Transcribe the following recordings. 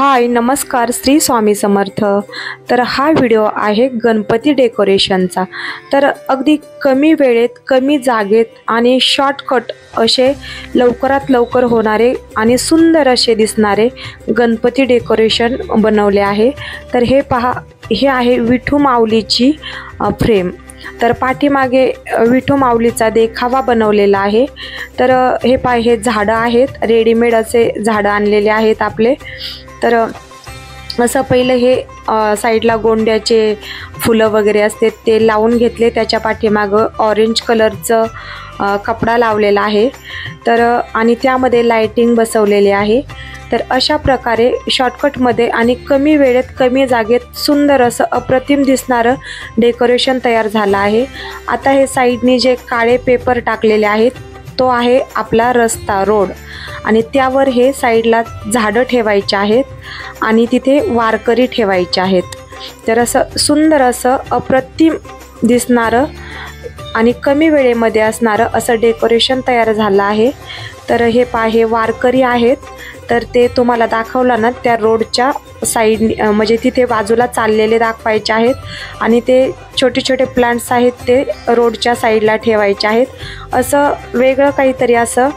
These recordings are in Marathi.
हाय नमस्कार, श्री स्वामी समर्थ। तर हा व्हिडिओ आहे गणपती डेकोरेशनचा। तर अगदी कमी वेळेत कमी जागेत आणि शॉर्टकट असे लवकरात लवकर होणारे आणि सुंदर असे दिसणारे गणपती डेकोरेशन बनवले आहे। तर हे पहा, हे आहे विठू माऊलीची फ्रेम। तर पाठीमागे विठू माऊलीचा देखावा बनवलेला आहे। तर हे पहा, हे झाडं आहेत, रेडीमेड असे झाडं आणलेले आहेत आपले। तर असं पहिलं हे साईडला गोंड्याचे फुलं वगैरे असते ते लावून घेतले। त्याच्या पाठीमागं ऑरेंज कलरचं कपडा लावलेला आहे। तर आणि त्यामध्ये लाइटिंग बसवलेली आहे। तर अशा प्रकारे शॉर्टकटमध्ये आणि कमी वेळेत कमी जागेत सुंदर असं अप्रतिम दिसणारं डेकोरेशन तयार झालं आहे। आता हे साईडनी जे काळे पेपर टाकलेले आहेत तो आहे आपला रस्ता, रोड, आणि त्यावर हे साईडला झाडं ठेवायचे आहेत आणि तिथे वारकरी ठेवायचे आहेत। तर असं सुंदर असं अप्रतिम दिसणारं आणि कमी वेळेमध्ये असणारं असं डेकोरेशन तयार झालं आहे। तर हे पहा, हे वारकरी आहेत। तर ते तुम्हाला दाखवलं ना, त्या रोडच्या साईड म्हणजे तिथे बाजूला चाललेले दाखवायचे आहेत आणि ते छोटे छोटे प्लांट्स आहेत ते रोडच्या साईडला ठेवायचे आहेत। असं वेगळं काहीतरी असं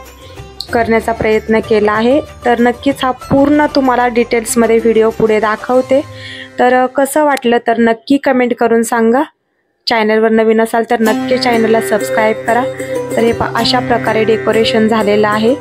करण्याचा प्रयत्न केला आहे। तर नक्कीच हा पूर्ण तुम्हाला डिटेल्समध्ये व्हिडिओ पुढे दाखवते। तर कसं वाटलं तर नक्की कमेंट करून सांगा। चॅनलवर नवीन असाल तर नक्की चॅनलला सबस्क्राईब करा। तर हे अशा प्रकारे डेकोरेशन झालेलं आहे।